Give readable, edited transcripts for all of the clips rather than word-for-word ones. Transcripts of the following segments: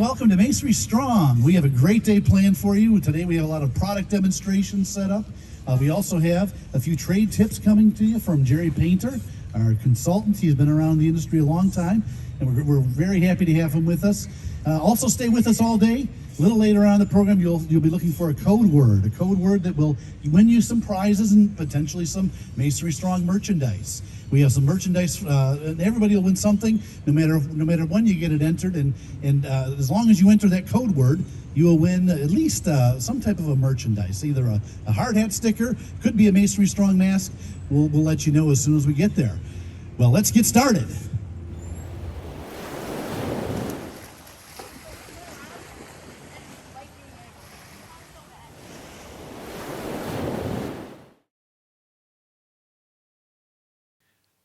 welcome to Masonry Strong. We have a great day planned for you. Today we have a lot of product demonstrations set up. We also have a few trade tips coming to you from Jerry Painter, our consultant. He's been around the industry a long time, and we're very happy to have him with us. Also stay with us all day. A little later on in the program, you'll be looking for a code word that will win you some prizes and potentially some Masonry Strong merchandise. We have some merchandise, and everybody will win something, no matter when you get it entered. And as long as you enter that code word, you will win at least some type of a merchandise, either a hard hat sticker, could be a Masonry Strong mask. We'll let you know as soon as we get there. Well, let's get started.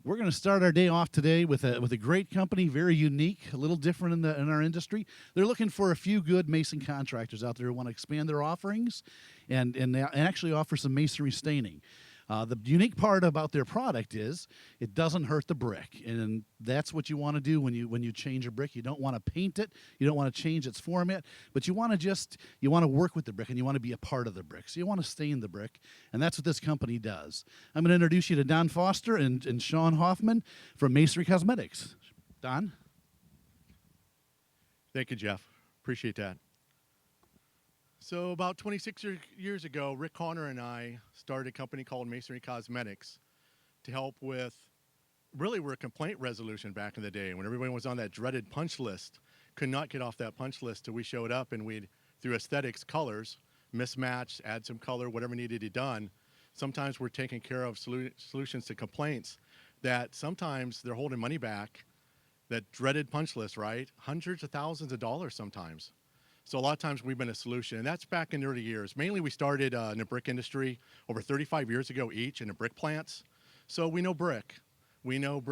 We're going to start our day off today with a great company, very unique, a little different in our industry. They're looking for a few good mason contractors out there who want to expand their offerings and actually offer some masonry staining. The unique part about their product is it doesn't hurt the brick, and that's what you want to do when you change a brick. You don't want to paint it, you don't want to change its format, but you want to work with the brick, and you want to be a part of the brick. So you want to stain the brick, and that's what this company does. I'm going to introduce you to Don Foster and Sean Hoffman from Masonry Cosmetics. Don? Thank you, Jeff. Appreciate that. So about 26 years ago, Rick Connor and I started a company called Masonry Cosmetics to help with, really we're a complaint resolution back in the day when everyone was on that dreaded punch list, could not get off that punch list till we showed up and we'd, through aesthetics, colors, mismatch, add some color, whatever needed to be done. Sometimes we're taking care of solutions to complaints that sometimes they're holding money back, that dreaded punch list, right? Hundreds of thousands of dollars sometimes. So a lot of times we've been a solution, and that's back in the early years. Mainly we started in the brick industry over 35 years ago each in the brick plants. So we know brick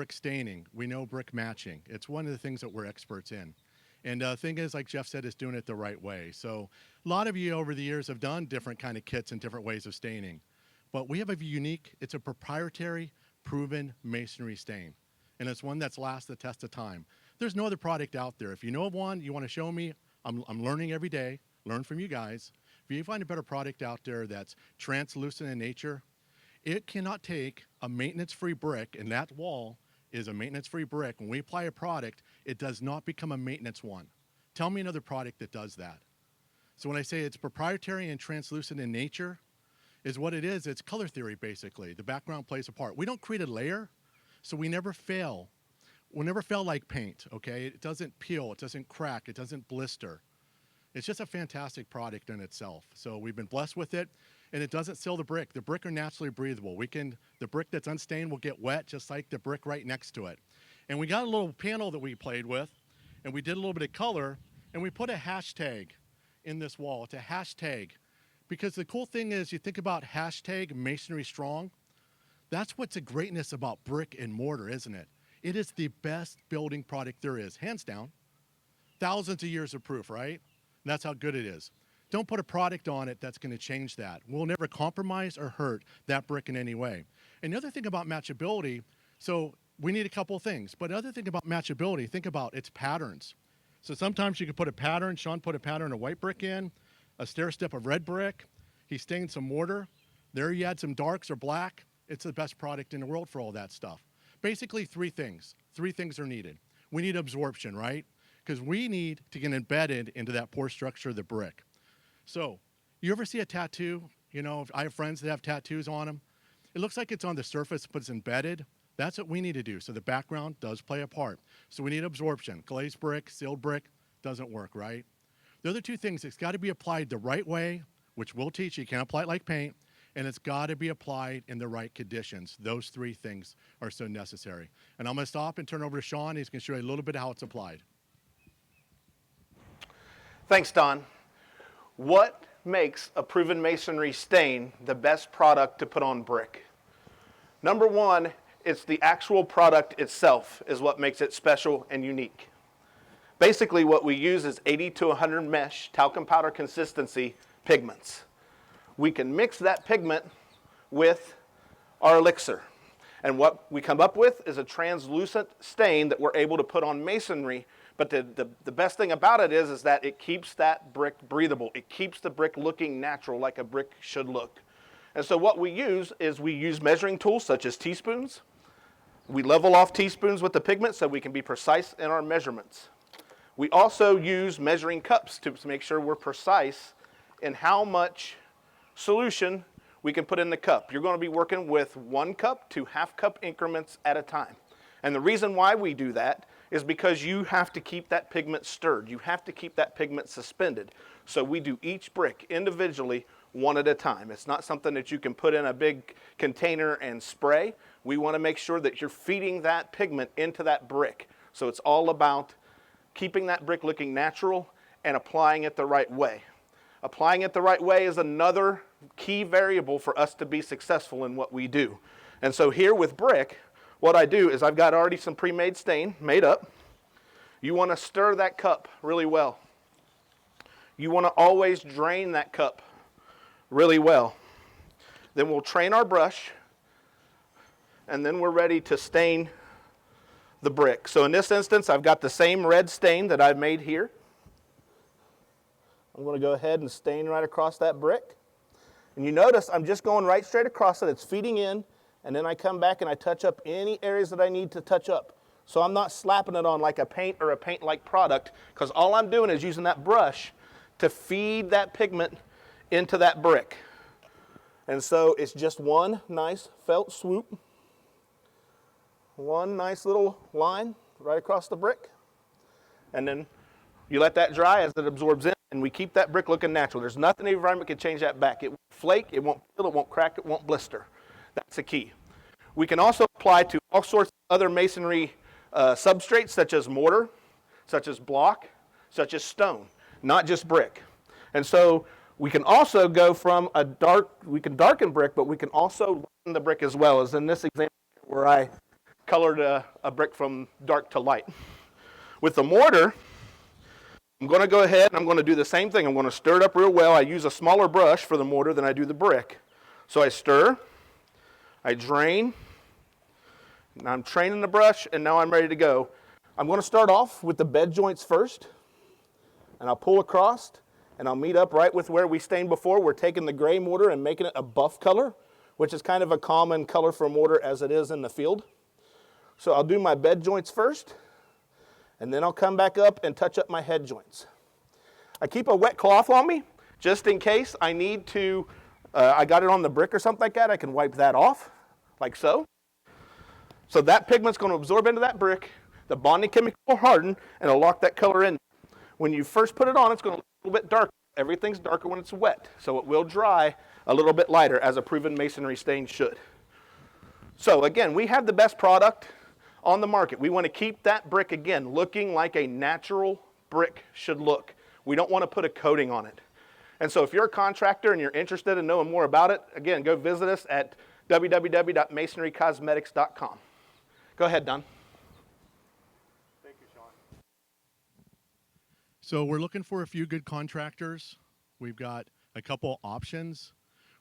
staining, we know brick matching. It's one of the things that we're experts in. And the thing is, like Jeff said, is doing it the right way. So a lot of you over the years have done different kind of kits and different ways of staining. But we have a unique, it's a proprietary, proven masonry stain. And it's one that's lasted the test of time. There's no other product out there. If you know of one, you want to show me, I'm learning every day, learn from you guys. If you find a better product out there that's translucent in nature, it cannot take a maintenance-free brick, and that wall is a maintenance-free brick. When we apply a product, it does not become a maintenance one. Tell me another product that does that. So when I say it's proprietary and translucent in nature, is what it is, it's color theory basically. The background plays a part. We don't create a layer, so we never fail. We'll never fail like paint, okay? It doesn't peel, it doesn't crack, it doesn't blister. It's just a fantastic product in itself. So we've been blessed with it, and it doesn't seal the brick. The brick are naturally breathable. The brick that's unstained will get wet just like the brick right next to it. And we got a little panel that we played with, and we did a little bit of color, and we put a hashtag in this wall. It's a hashtag. Because the cool thing is, you think about hashtag Masonry Strong, that's what's the greatness about brick and mortar, isn't it? It is the best building product there is, hands down. Thousands of years of proof, right? And that's how good it is. Don't put a product on it that's going to change that. We'll never compromise or hurt that brick in any way. And the other thing about matchability, so we need a couple of things, but the other thing about matchability, think about its patterns. So sometimes you can put a pattern, Sean put a pattern of white brick in, a stair step of red brick, he stained some mortar, there you add some darks or black, it's the best product in the world for all that stuff. Basically three things are needed. We need absorption, right? Because we need to get embedded into that pore structure of the brick. So, you ever see a tattoo? You know, I have friends that have tattoos on them. It looks like it's on the surface, but it's embedded. That's what we need to do. So the background does play a part. So we need absorption. Glazed brick, sealed brick, doesn't work, right? The other two things, it's got to be applied the right way, which we'll teach you. You can't apply it like paint. And it's got to be applied in the right conditions. Those three things are so necessary. And I'm going to stop and turn over to Sean. He's going to show you a little bit of how it's applied. Thanks, Don. What makes a proven masonry stain the best product to put on brick? Number one, it's the actual product itself is what makes it special and unique. Basically, what we use is 80 to 100 mesh talcum powder consistency pigments. We can mix that pigment with our elixir. And what we come up with is a translucent stain that we're able to put on masonry But the best thing about it is that it keeps that brick breathable. It keeps the brick looking natural like a brick should look. And so what we use is we use measuring tools such as teaspoons. We level off teaspoons with the pigment so we can be precise in our measurements. We also use measuring cups to make sure we're precise in how much solution we can put in the cup. You're going to be working with 1 cup to ½ cup increments at a time. And the reason why we do that is because you have to keep that pigment stirred. You have to keep that pigment suspended. So we do each brick individually, 1 at a time. It's not something that you can put in a big container and spray. We want to make sure that you're feeding that pigment into that brick. So it's all about keeping that brick looking natural and applying it the right way. Applying it the right way is another key variable for us to be successful in what we do. And so here with brick, what I do is I've got already some pre-made stain made up. You want to stir that cup really well. You want to always drain that cup really well. Then we'll train our brush, and then we're ready to stain the brick. So in this instance, I've got the same red stain that I've made here. I'm going to go ahead and stain right across that brick. And you notice I'm just going right straight across it. It's feeding in, and then I come back and I touch up any areas that I need to touch up. So I'm not slapping it on like a paint or a paint-like product, because all I'm doing is using that brush to feed that pigment into that brick. And so it's just one nice felt swoop. One nice little line right across the brick. And then you let that dry as it absorbs in, and we keep that brick looking natural. There's nothing in the environment can change that back. It won't flake, it won't peel, it won't crack, it won't blister. That's the key. We can also apply to all sorts of other masonry substrates, such as mortar, such as block, such as stone, not just brick. And so we can also go from we can darken brick, but we can also lighten the brick as well, as in this example where I colored a brick from dark to light. With the mortar, I'm going to go ahead and I'm going to do the same thing. I'm going to stir it up real well. I use a smaller brush for the mortar than I do the brick. So I stir, I drain, and I'm training the brush, and now I'm ready to go. I'm going to start off with the bed joints first, and I'll pull across, and I'll meet up right with where we stained before. We're taking the gray mortar and making it a buff color, which is kind of a common color for mortar as it is in the field. So I'll do my bed joints first, and then I'll come back up and touch up my head joints. I keep a wet cloth on me just in case I need to, I got it on the brick or something like that, I can wipe that off, like so. So that pigment's going to absorb into that brick, the bonding chemical will harden, and it'll lock that color in. When you first put it on, it's going to look a little bit darker. Everything's darker when it's wet, so it will dry a little bit lighter, as a proven masonry stain should. So again, we have the best product on the market. We want to keep that brick, again, looking like a natural brick should look. We don't want to put a coating on it. And so if you're a contractor and you're interested in knowing more about it, again, go visit us at www.masonrycosmetics.com. Go ahead, Don. Thank you, Sean. So we're looking for a few good contractors. We've got a couple options.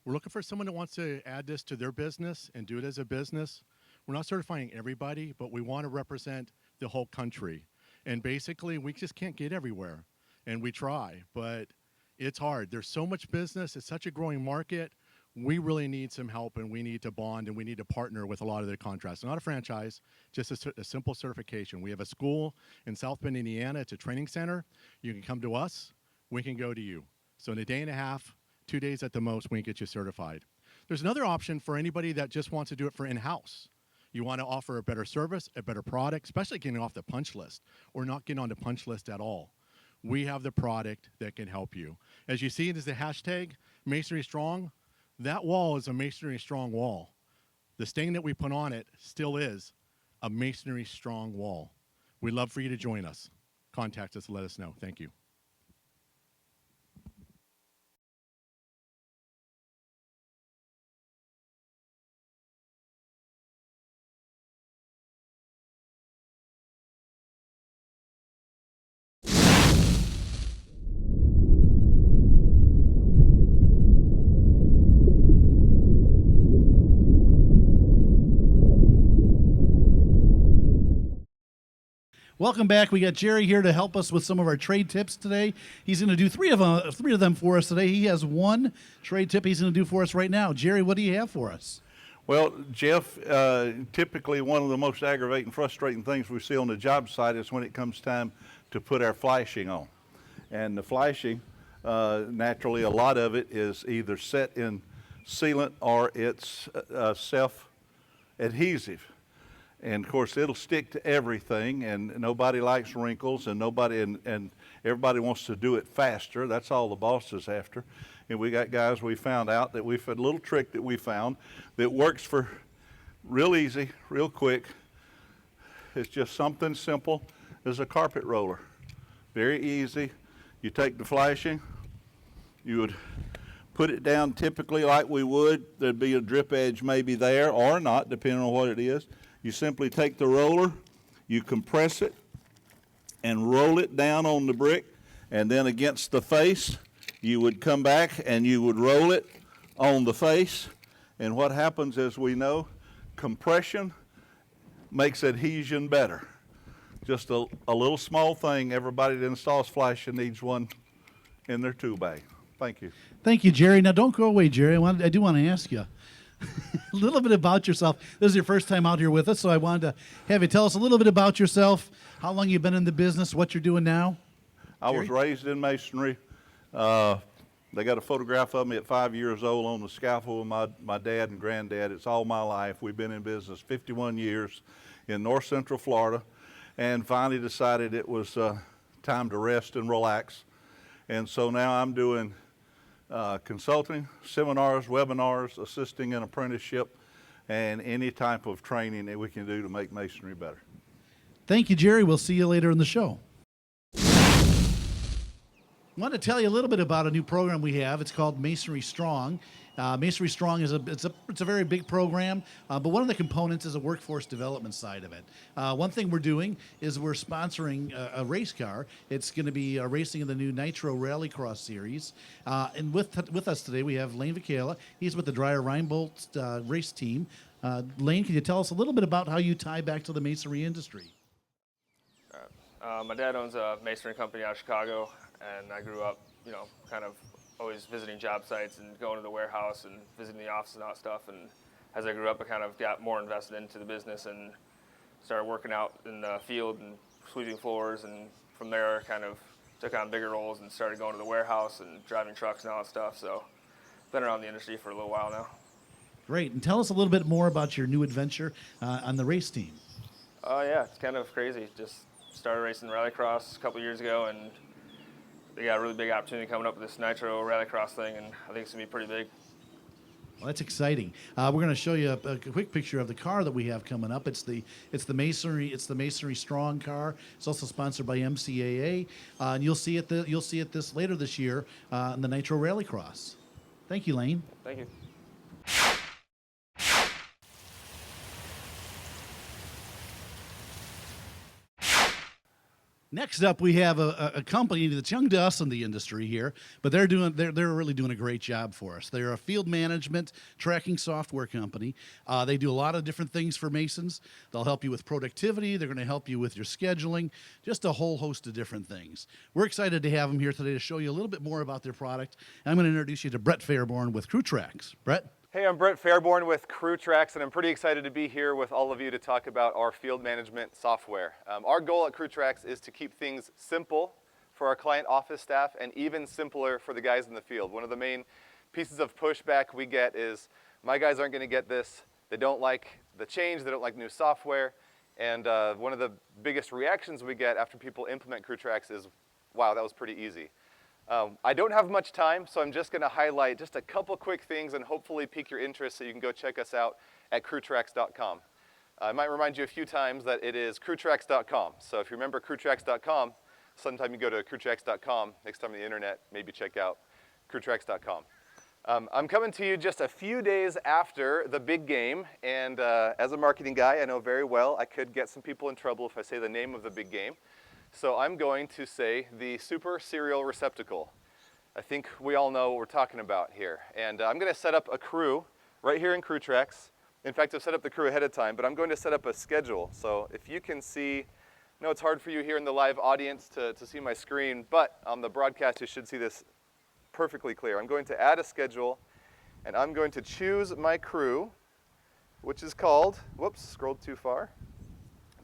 We're looking for someone that wants to add this to their business and do it as a business. We're not certifying everybody, but we want to represent the whole country. And basically, we just can't get everywhere. And we try, but it's hard. There's so much business. It's such a growing market. We really need some help, and we need to bond, and we need to partner with a lot of the contractors. Not a franchise, just a simple certification. We have a school in South Bend, Indiana. It's a training center. You can come to us. We can go to you. So in a day and a half, 2 days at the most, we can get you certified. There's another option for anybody that just wants to do it for in-house. You want to offer a better service, a better product, especially getting off the punch list or not getting on the punch list at all. We have the product that can help you. As you see, it is the hashtag Masonry Strong. That wall is a Masonry Strong wall. The stain that we put on it still is a Masonry Strong wall. We'd love for you to join us. Contact us and let us know. Thank you. Welcome back. We got Jerry here to help us with some of our trade tips today. He's going to do three of them for us today. He has one trade tip he's going to do for us right now. Jerry, what do you have for us? Well, Jeff, typically one of the most aggravating, frustrating things we see on the job site is when it comes time to put our flashing on. And the flashing, naturally, a lot of it is either set in sealant or it's self-adhesive. And of course, it'll stick to everything, and nobody likes wrinkles, and and everybody wants to do it faster. That's all the boss is after. And we got guys, we found out that we've had a little trick that we found that works for real easy, real quick. It's just something simple as a carpet roller. Very easy. You take the flashing, you would put it down typically like we would. There'd be a drip edge maybe there or not, depending on what it is. You simply take the roller, you compress it, and roll it down on the brick, and then against the face, you would come back and you would roll it on the face. And what happens, as we know, compression makes adhesion better. Just a little small thing. Everybody that installs flashing needs one in their tool bag. Thank you. Thank you, Jerry. Now, don't go away, Jerry. I do want to ask you a little bit about yourself. This is your first time out here with us, so I wanted to have you tell us a little bit about yourself, how long you've been in the business, what you're doing now. I was raised in masonry. They got a photograph of me at 5 years old on the scaffold with my dad and granddad. It's all my life. We've been in business 51 years in north central Florida, and finally decided it was time to rest and relax. And so now I'm doing consulting, seminars, webinars, assisting in apprenticeship, and any type of training that we can do to make masonry better. Thank you, Jerry. We'll see you later in the show. I want to tell you a little bit about a new program we have. It's called Masonry Strong. Masonry Strong is it's a very big program, but one of the components is a workforce development side of it. One thing we're doing is we're sponsoring a race car. It's going to be racing in the new Nitro Rallycross series. And with us today we have Lane Vicala. He's with the Dreyer Reinbold race team. Lane, can you tell us a little bit about how you tie back to the masonry industry? My dad owns a masonry company out of Chicago, and I grew up, kind of always visiting job sites and going to the warehouse and visiting the office and all that stuff. And as I grew up, I kind of got more invested into the business and started working out in the field and sweeping floors. And from there, kind of took on bigger roles and started going to the warehouse and driving trucks and all that stuff. So been around the industry for a little while now. Great. And tell us a little bit more about your new adventure on the race team. Yeah, it's kind of crazy. Just started racing rallycross a couple years ago, and they got a really big opportunity coming up with this Nitro Rallycross thing, and I think it's going to be pretty big. Well, that's exciting. We're going to show you a quick picture of the car that we have coming up. It's the Masonry Strong car. It's also sponsored by MCAA, and you'll see it this later this year in the Nitro Rallycross. Thank you, Lane. Thank you. Next up, we have a company that's young to us in the industry here, but they're really doing a great job for us. They're a field management tracking software company. They do a lot of different things for masons. They'll help you with productivity. They're going to help you with your scheduling, just a whole host of different things. We're excited to have them here today to show you a little bit more about their product. I'm going to introduce you to Brett Fairborn with CrewTrax. Brett? Hey, I'm Brett Fairborn with CrewTrax, and I'm pretty excited to be here with all of you to talk about our field management software. Our goal at CrewTrax is to keep things simple for our client office staff and even simpler for the guys in the field. One of the main pieces of pushback we get is, my guys aren't going to get this. They don't like the change. They don't like new software. And one of the biggest reactions we get after people implement CrewTrax is, wow, that was pretty easy. I don't have much time, so I'm just going to highlight just a couple quick things and hopefully pique your interest so you can go check us out at crewtrax.com. I might remind you a few times that it is crewtrax.com. So if you remember crewtrax.com, sometime you go to crewtrax.com, next time on the internet, maybe check out crewtrax.com. I'm coming to you just a few days after the big game, and as a marketing guy, I know very well I could get some people in trouble if I say the name of the big game. So I'm going to say the Super Serial Receptacle. I think we all know what we're talking about here. And I'm going to set up a crew right here in CrewTrax. In fact, I've set up the crew ahead of time, but I'm going to set up a schedule. So if you can see I know it's hard for you here in the live audience to see my screen, but on the broadcast you should see this perfectly clear. I'm going to add a schedule, and I'm going to choose my crew, which is called, whoops, scrolled too far,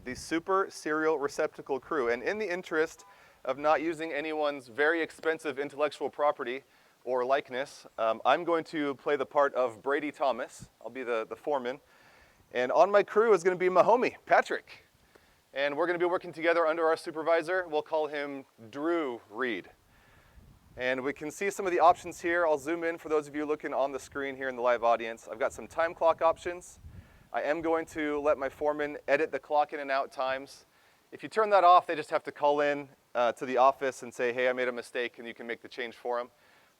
the Super Serial Receptacle Crew. And in the interest of not using anyone's very expensive intellectual property or likeness, I'm going to play the part of Brady Thomas. I'll be the foreman. And on my crew is going to be my homie, Patrick. And we're going to be working together under our supervisor. We'll call him Drew Reed. And we can see some of the options here. I'll zoom in for those of you looking on the screen here in the live audience. I've got some time clock options. I am going to let my foreman edit the clock in and out times. If you turn that off, they just have to call in to the office and say, hey, I made a mistake, and you can make the change for them.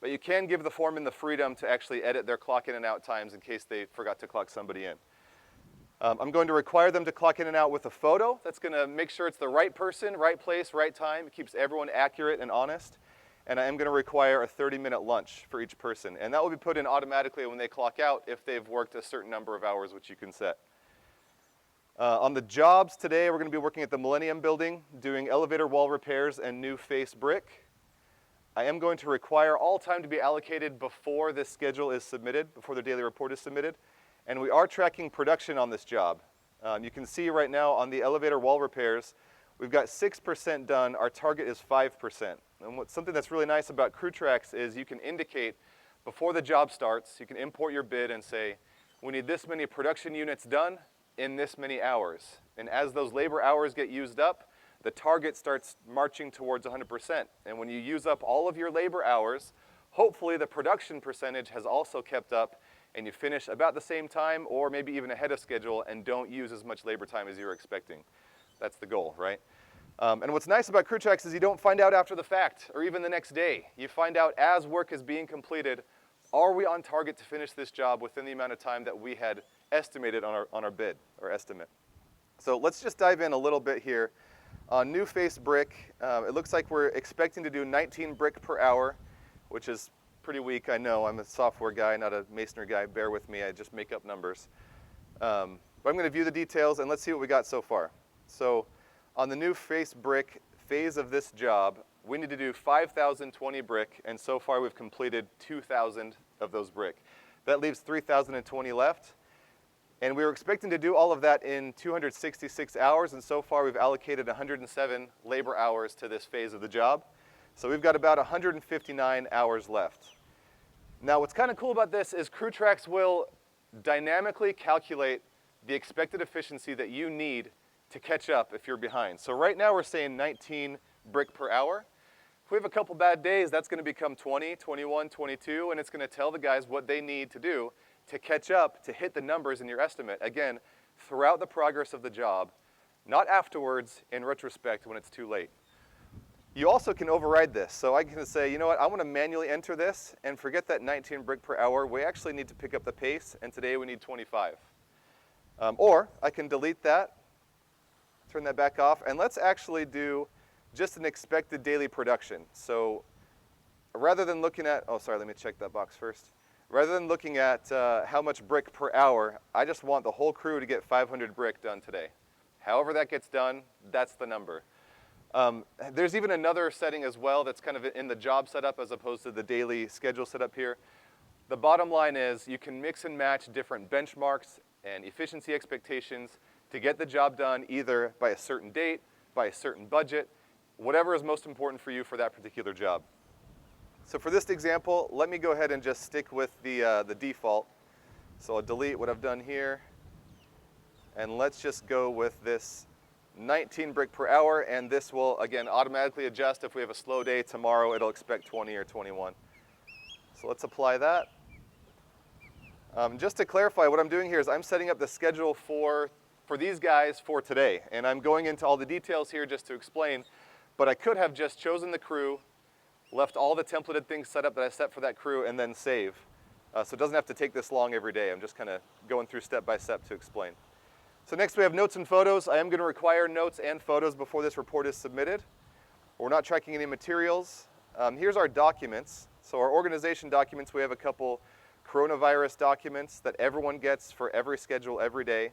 But you can give the foreman the freedom to actually edit their clock in and out times in case they forgot to clock somebody in. I'm going to require them to clock in and out with a photo. That's going to make sure it's the right person, right place, right time. It keeps everyone accurate and honest. And I am going to require a 30-minute lunch for each person. And that will be put in automatically when they clock out if they've worked a certain number of hours, which you can set. On the jobs today, we're going to be working at the Millennium Building, doing elevator wall repairs and new face brick. I am going to require all time to be allocated before this schedule is submitted, before the daily report is submitted. And we are tracking production on this job. You can see right now on the elevator wall repairs, we've got 6% done. Our target is 5%. And something that's really nice about CrewTrax is you can indicate before the job starts, you can import your bid and say, we need this many production units done in this many hours. And as those labor hours get used up, the target starts marching towards 100%. And when you use up all of your labor hours, hopefully the production percentage has also kept up, and you finish about the same time or maybe even ahead of schedule and don't use as much labor time as you were expecting. That's the goal, right? And what's nice about CrewTrax is you don't find out after the fact or even the next day. You find out as work is being completed, are we on target to finish this job within the amount of time that we had estimated on our bid or estimate. So let's just dive in a little bit here. On new face brick, it looks like we're expecting to do 19 brick per hour, which is pretty weak, I know. I'm a software guy, not a masonry guy. Bear with me, I just make up numbers. But I'm going to view the details, and let's see what we got so far. So on the new face brick phase of this job, we need to do 5,020 brick, and so far we've completed 2,000 of those brick. That leaves 3,020 left. And we were expecting to do all of that in 266 hours, and so far we've allocated 107 labor hours to this phase of the job. So we've got about 159 hours left. Now what's kind of cool about this is CrewTrax will dynamically calculate the expected efficiency that you need to catch up if you're behind. So right now we're saying 19 brick per hour. If we have a couple bad days, that's going to become 20, 21, 22, and it's going to tell the guys what they need to do to catch up, to hit the numbers in your estimate. Again, throughout the progress of the job, not afterwards in retrospect when it's too late. You also can override this. So I can say, you know what, I want to manually enter this and forget that 19 brick per hour. We actually need to pick up the pace, and today we need 25. Or I can delete that, turn that back off, and let's actually do just an expected daily production. So rather than looking at, oh sorry, let me check that box first. Rather than looking at how much brick per hour, I just want the whole crew to get 500 brick done today. However that gets done, that's the number. There's even another setting as well that's kind of in the job setup as opposed to the daily schedule setup here. The bottom line is you can mix and match different benchmarks and efficiency expectations to get the job done either by a certain date, by a certain budget, whatever is most important for you for that particular job. So for this example, let me go ahead and just stick with the default. So I'll delete what I've done here, and let's just go with this 19 brick per hour, and this will, again, automatically adjust. If we have a slow day tomorrow, it'll expect 20 or 21. So let's apply that. Just to clarify, what I'm doing here is I'm setting up the schedule for these guys for today, and I'm going into all the details here just to explain, but I could have just chosen the crew, left all the templated things set up that I set for that crew, and then save. So it doesn't have to take this long every day. I'm just kind of going through step by step to explain. So next we have notes and photos. I am going to require notes and photos before this report is submitted. We're not tracking any materials. Here's our documents. So our organization documents, we have a couple coronavirus documents that everyone gets for every schedule every day.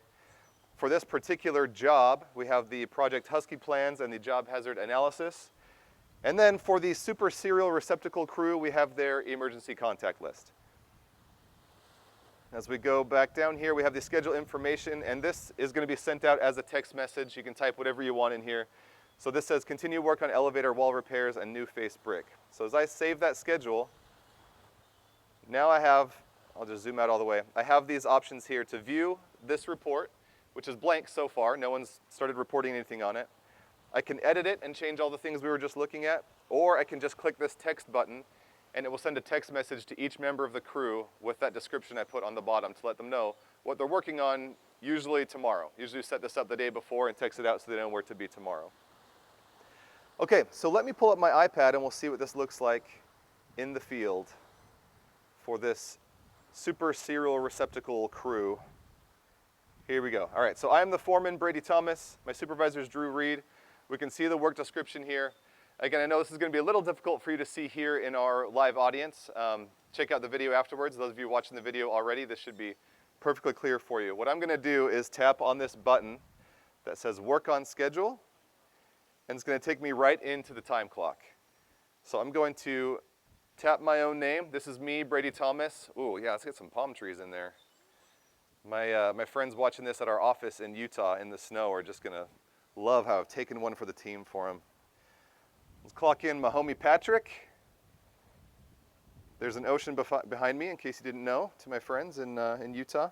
For this particular job, we have the Project Husky plans and the job hazard analysis. And then for the super serial receptacle crew, we have their emergency contact list. As we go back down here, we have the schedule information, and this is going to be sent out as a text message. You can type whatever you want in here. So this says continue work on elevator wall repairs and new face brick. So as I save that schedule, now I have, I'll just zoom out all the way. I have these options here to view this report, which is blank so far. No one's started reporting anything on it. I can edit it and change all the things we were just looking at, or I can just click this text button and it will send a text message to each member of the crew with that description I put on the bottom to let them know what they're working on, usually tomorrow. Usually set this up the day before and text it out so they know where to be tomorrow. Okay, so let me pull up my iPad and we'll see what this looks like in the field for this super serial receptacle crew. Here we go. All right, so I'm the foreman, Brady Thomas. My supervisor is Drew Reed. We can see the work description here. Again, I know this is going to be a little difficult for you to see here in our live audience. Check out the video afterwards. Those of you watching the video already, this should be perfectly clear for you. What I'm going to do is tap on this button that says Work on Schedule, and it's going to take me right into the time clock. So I'm going to tap my own name. This is me, Brady Thomas. Ooh, yeah, let's get some palm trees in there. My friends watching this at our office in Utah in the snow are just going to love how I've taken one for the team for them. Let's clock in my homie Patrick. There's an ocean behind me, in case you didn't know, to my friends in Utah.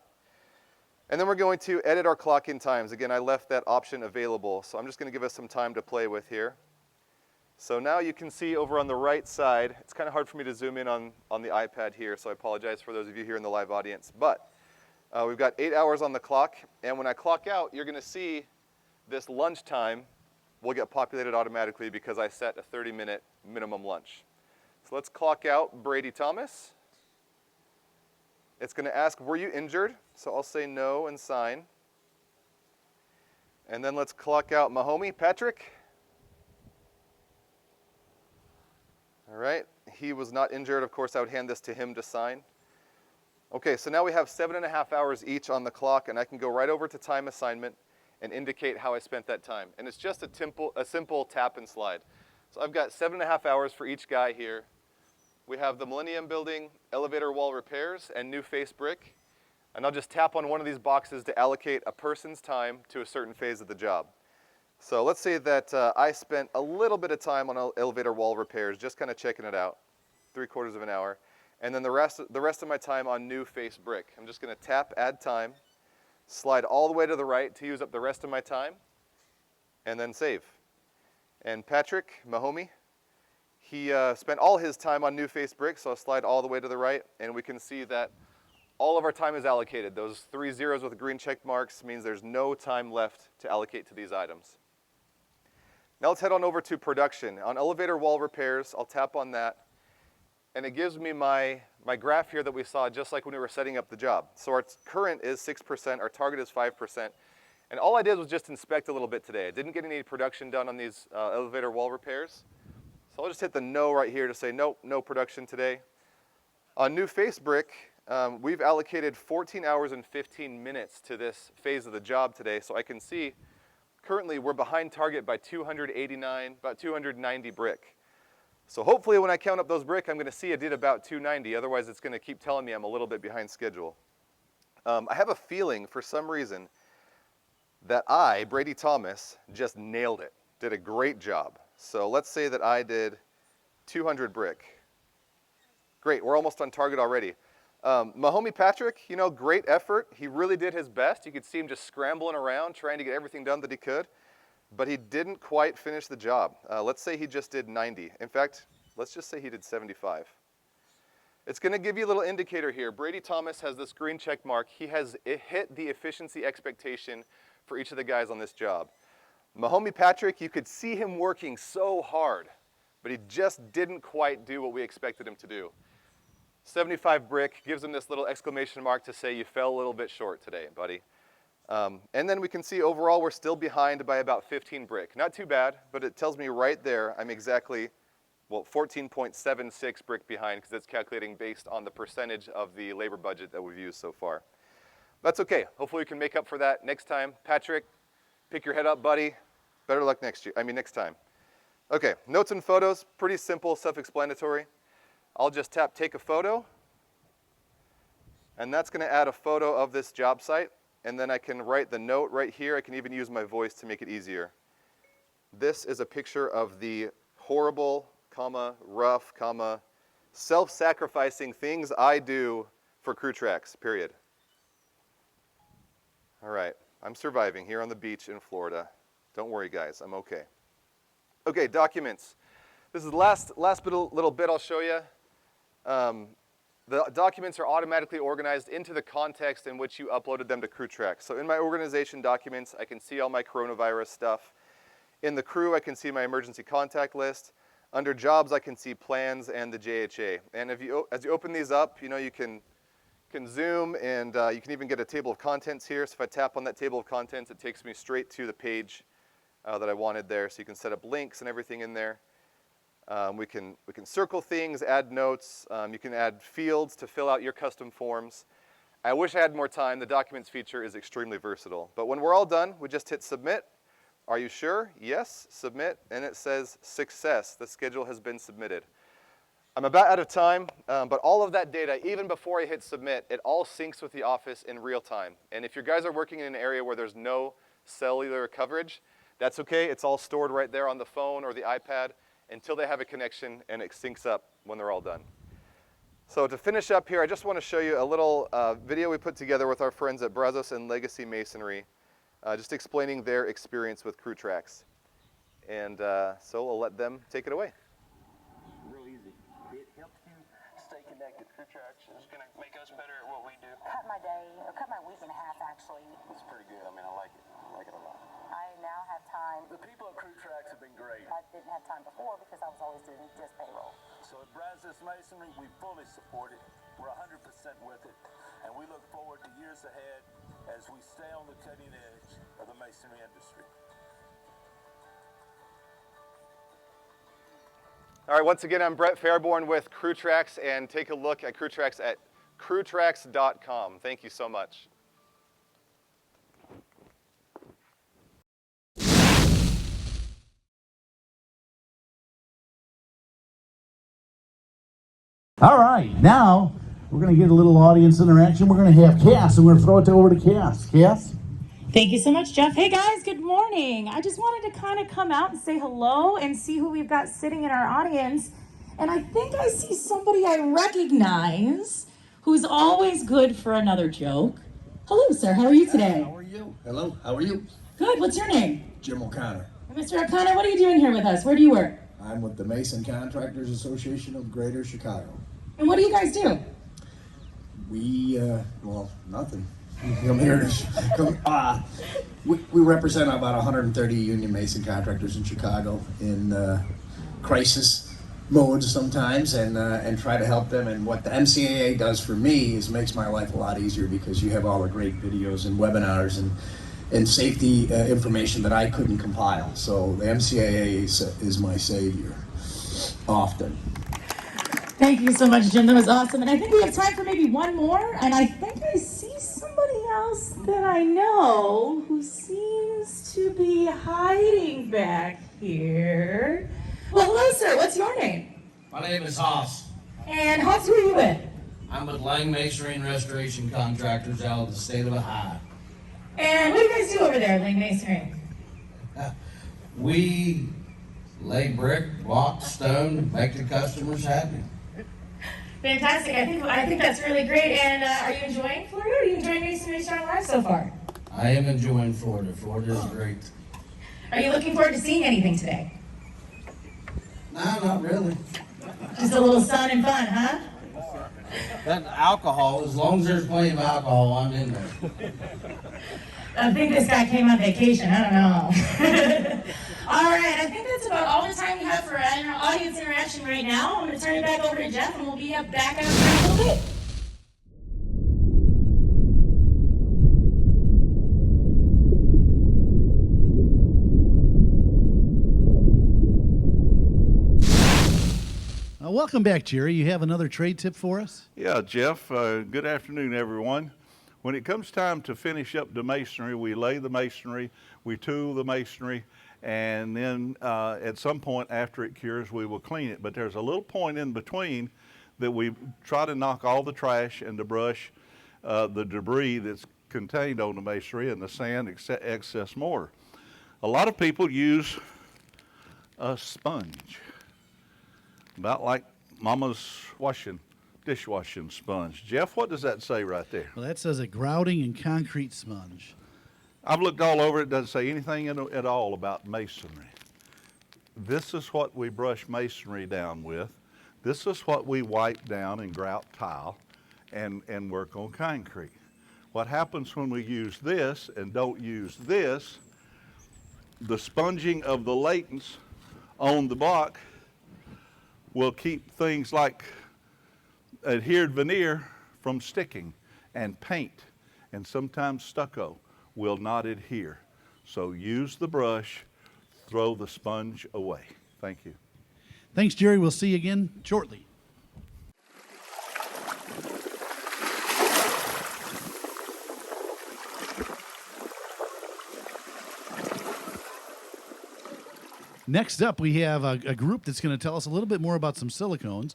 And then we're going to edit our clock in times. Again, I left that option available, so I'm just going to give us some time to play with here. So now you can see over on the right side, it's kind of hard for me to zoom in on the iPad here, so I apologize for those of you here in the live audience. But we've got 8 hours on the clock, and when I clock out, you're going to see this lunch time will get populated automatically because I set a 30-minute minimum lunch. So let's clock out Brady Thomas. It's going to ask, were you injured? So I'll say no and sign. And then let's clock out my homie, Patrick. All right, he was not injured. Of course, I would hand this to him to sign. Okay, so now we have 7.5 hours each on the clock, and I can go right over to time assignment and indicate how I spent that time. And it's just a simple tap and slide. So I've got 7.5 hours for each guy here. We have the Millennium Building, elevator wall repairs, and new face brick. And I'll just tap on one of these boxes to allocate a person's time to a certain phase of the job. So let's say that I spent a little bit of time on elevator wall repairs, just kind of checking it out, 3/4 of an hour. And then the rest of my time on new face brick. I'm just going to tap add time, slide all the way to the right to use up the rest of my time, and then save. And Patrick, my homie, he spent all his time on new face brick, so I'll slide all the way to the right, and we can see that all of our time is allocated. Those 3 zeros with green check marks means there's no time left to allocate to these items. Now let's head on over to production. On elevator wall repairs, I'll tap on that, and it gives me my graph here that we saw just like when we were setting up the job. So our current is 6%, our target is 5%. And all I did was just inspect a little bit today. I didn't get any production done on these elevator wall repairs. So I'll just hit the no right here to say nope, no production today. On new face brick, we've allocated 14 hours and 15 minutes to this phase of the job today. So I can see currently we're behind target by 289, about 290 brick. So hopefully when I count up those brick, I'm going to see I did about 290. Otherwise, it's going to keep telling me I'm a little bit behind schedule. I have a feeling, for some reason, that I, Brady Thomas, just nailed it, did a great job. So let's say that I did 200 brick. Great, we're almost on target already. My homie Patrick, you know, great effort. He really did his best. You could see him just scrambling around, trying to get everything done that he could. But he didn't quite finish the job. Let's say he just did 90. In fact, let's just say he did 75. It's going to give you a little indicator here. Brady Thomas has this green check mark. He has hit the efficiency expectation for each of the guys on this job. My homie Patrick, you could see him working so hard, but he just didn't quite do what we expected him to do. 75 brick gives him this little exclamation mark to say you fell a little bit short today, buddy. And then we can see overall we're still behind by about 15 brick. Not too bad, but it tells me right there I'm exactly, well, 14.76 brick behind because it's calculating based on the percentage of the labor budget that we've used so far. That's okay. Hopefully we can make up for that next time. Patrick, pick your head up, buddy. Better luck next time. Okay, notes and photos, pretty simple, self-explanatory. I'll just tap take a photo, and that's going to add a photo of this job site, and then I can write the note right here. I can even use my voice to make it easier. This is a picture of the horrible, rough, self-sacrificing things I do for Crewtrax, period. All right, I'm surviving here on the beach in Florida. Don't worry, guys, I'm okay. Okay, documents. This is the last little bit I'll show you. The documents are automatically organized into the context in which you uploaded them to Crewtrax. So in my organization documents, I can see all my coronavirus stuff. In the crew, I can see my emergency contact list. Under jobs, I can see plans and the JHA. And as you open these up, you can zoom, and you can even get a table of contents here. So if I tap on that table of contents, it takes me straight to the page that I wanted there. So you can set up links and everything in there. We can circle things, add notes. You can add fields to fill out your custom forms. I wish I had more time. The documents feature is extremely versatile. But when we're all done, we just hit submit. Are you sure? Yes, submit, and it says success. The schedule has been submitted. I'm about out of time, but all of that data, even before I hit submit, it all syncs with the office in real time. And if you guys are working in an area where there's no cellular coverage, that's okay. It's all stored right there on the phone or the iPad until they have a connection, and it syncs up when they're all done. So to finish up here, I just want to show you a little video we put together with our friends at Brazos and Legacy Masonry, just explaining their experience with Crewtrax. And so we'll let them take it away. Real easy. It helps you stay connected. Crewtrax is going to make us better at what we do. Cut my day, or cut my week in half, actually. It's pretty good. I mean, I like it. I like it a lot. I now have time. The people at Crewtrax have been great. I didn't have time before because I was always doing just payroll. So at Brazos Masonry, we fully support it. We're 100% with it. And we look forward to years ahead as we stay on the cutting edge of the masonry industry. All right, once again, I'm Brett Fairborn with Crewtrax, and take a look at Crewtrax at crewtrax.com. Thank you so much. All right, now we're going to get a little audience interaction. We're going to have Cass, and we're going to throw it over to Cass. Cass? Thank you so much, Jeff. Hey guys, good morning. I just wanted to kind of come out and say hello and see who we've got sitting in our audience. And I think I see somebody I recognize who's always good for another joke. Hello, sir. How are you today? How are you? Hello, how are you? Good. What's your name? Jim O'Connor. Mr. O'Connor, what are you doing here with us? Where do you work? I'm with the Mason Contractors Association of Greater Chicago. And what do you guys do? We, well, nothing. Come here. We represent about 130 union Mason contractors in Chicago in crisis modes sometimes, and try to help them. And what the MCAA does for me is makes my life a lot easier, because you have all the great videos and webinars and safety information that I couldn't compile. So the MCAA is my savior, often. Thank you so much, Jim. That was awesome. And I think we have time for maybe one more. And I think I see somebody else that I know who seems to be hiding back here. Well, hello, sir. What's your name? My name is Haas. And Haas, who are you with? I'm with Lang Masonry and Restoration Contractors out of the state of Ohio. And what do you guys do over there, Lang Masonry? We lay brick, block, stone, make the customers happy. Fantastic. I think that's really great. And are you enjoying Florida? Are you enjoying Masonry Strong Live so far? I am enjoying Florida. Florida is great. Are you looking forward to seeing anything today? No, not really. Just a little sun and fun, huh? That alcohol, as long as there's plenty of alcohol, I'm in there. I think this guy came on vacation. I don't know. All right, I think that's about all the time we have for audience interaction right now. I'm going to turn it back over to Jeff, and we'll be back in a little bit. Welcome back, Jerry. You have another trade tip for us? Yeah, Jeff, good afternoon, everyone. When it comes time to finish up the masonry, we lay the masonry, we tool the masonry, and then at some point after it cures, we will clean it. But there's a little point in between that we try to knock all the trash and the brush, the debris that's contained on the masonry and the sand, excess mortar. A lot of people use a sponge, about like Mama's dishwashing sponge. Jeff, what does that say right there? Well, that says a grouting and concrete sponge. I've looked all over it. It doesn't say anything at all about masonry. This is what we brush masonry down with. This is what we wipe down and grout tile and work on concrete. What happens when we use this and don't use this, the sponging of the latents on the block will keep things like adhered veneer from sticking, and paint and sometimes stucco will not adhere. So use the brush, throw the sponge away. Thank you. Thanks, Jerry. We'll see you again shortly. Next up, we have a group that's going to tell us a little bit more about some silicones.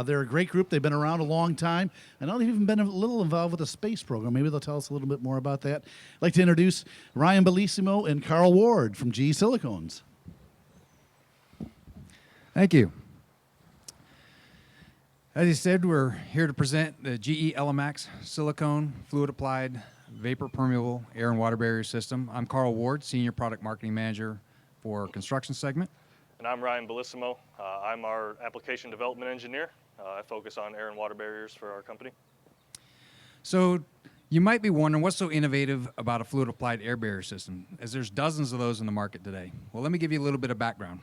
They're a great group. They've been around a long time. I know they've even been a little involved with the space program. Maybe they'll tell us a little bit more about that. I'd like to introduce Ryan Bellissimo and Carl Ward from GE Silicones. Thank you. As you said, we're here to present the GE Elemax silicone fluid applied vapor permeable air and water barrier system. I'm Carl Ward, Senior Product Marketing Manager for Construction Segment. And I'm Ryan Bellissimo. I'm our Application Development Engineer. I focus on air and water barriers for our company. So you might be wondering what's so innovative about a fluid applied air barrier system, as there's dozens of those in the market today. Well, let me give you a little bit of background.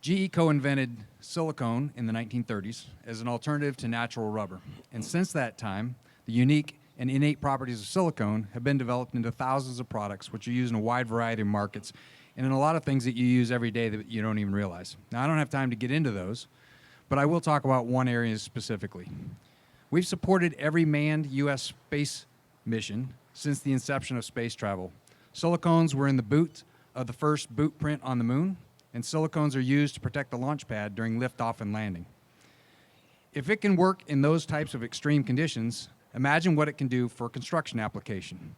GE co-invented silicone in the 1930s as an alternative to natural rubber. And since that time, the unique and innate properties of silicone have been developed into thousands of products which are used in a wide variety of markets and in a lot of things that you use every day that you don't even realize. Now, I don't have time to get into those, but I will talk about one area specifically. We've supported every manned U.S. space mission since the inception of space travel. Silicones were in the boot of the first boot print on the moon, and silicones are used to protect the launch pad during liftoff and landing. If it can work in those types of extreme conditions, imagine what it can do for a construction application.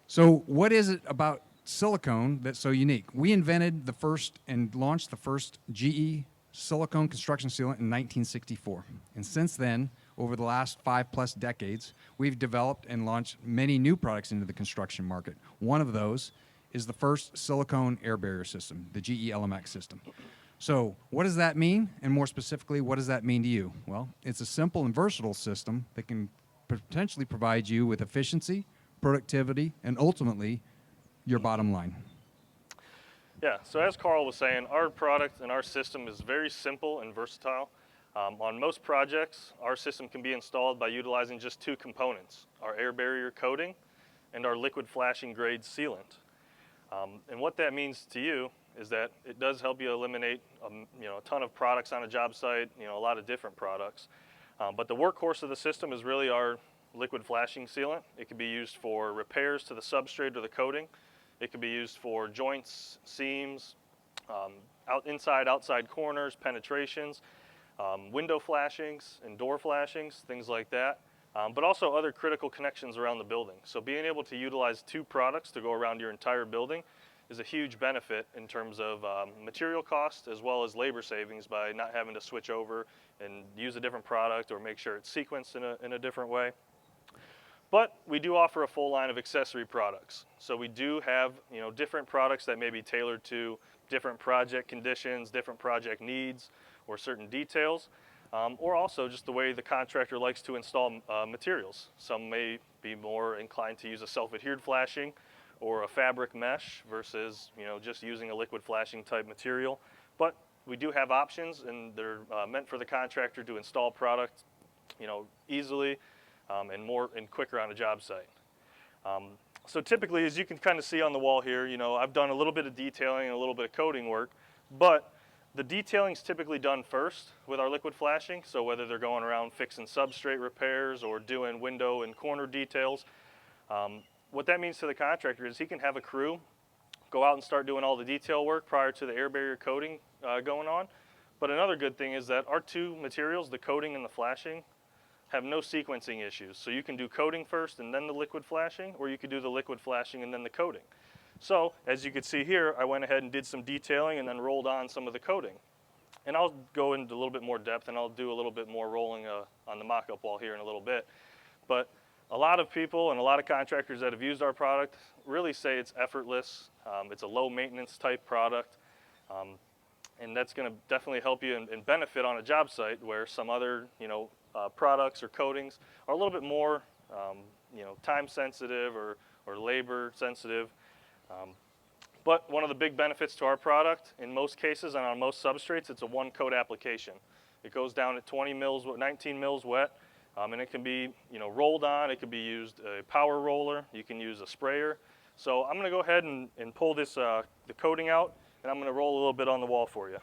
So what is it about silicone that's so unique? We invented the first and launched the first GE silicone construction sealant in 1964. And since then, over the last 5+ decades, we've developed and launched many new products into the construction market. One of those is the first silicone air barrier system, the GE Elemax system. So what does that mean? And more specifically, what does that mean to you? Well, it's a simple and versatile system that can potentially provide you with efficiency, productivity, and ultimately your bottom line. Yeah, so as Carl was saying, our product and our system is very simple and versatile. On most projects, our system can be installed by utilizing just two components, our air barrier coating and our liquid flashing grade sealant. And what that means to you is that it does help you eliminate a ton of products on a job site, a lot of different products. But the workhorse of the system is really our liquid flashing sealant. It can be used for repairs to the substrate or the coating. It can be used for joints, seams, inside, outside corners, penetrations, window flashings and door flashings, things like that. But also other critical connections around the building. So being able to utilize two products to go around your entire building is a huge benefit in terms of material cost as well as labor savings by not having to switch over and use a different product or make sure it's sequenced in a different way. But we do offer a full line of accessory products. So we do have different products that may be tailored to different project conditions, different project needs, or certain details. Or also just the way the contractor likes to install materials. Some may be more inclined to use a self-adhered flashing or a fabric mesh versus just using a liquid flashing type material. But we do have options, and they're meant for the contractor to install product easily and quicker on a job site. So typically, as you can kind of see on the wall here, I've done a little bit of detailing and a little bit of coating work, but The detailing is typically done first with our liquid flashing, so whether they're going around fixing substrate repairs or doing window and corner details, what that means to the contractor is he can have a crew go out and start doing all the detail work prior to the air barrier coating going on. But another good thing is that our two materials, the coating and the flashing, have no sequencing issues. So you can do coating first and then the liquid flashing, or you could do the liquid flashing and then the coating. So as you can see here, I went ahead and did some detailing and then rolled on some of the coating. And I'll go into a little bit more depth, and I'll do a little bit more rolling on the mock-up wall here in a little bit. But a lot of people and a lot of contractors that have used our product really say it's effortless. It's a low maintenance type product. And that's going to definitely help you and benefit on a job site where some other, products or coatings are a little bit more, time sensitive or labor sensitive. But one of the big benefits to our product, in most cases and on most substrates, it's a one coat application. It goes down at 20 mils, 19 mils wet, and it can be, rolled on. It can be used a power roller. You can use a sprayer. So I'm going to go ahead and pull this the coating out, and I'm going to roll a little bit on the wall for you.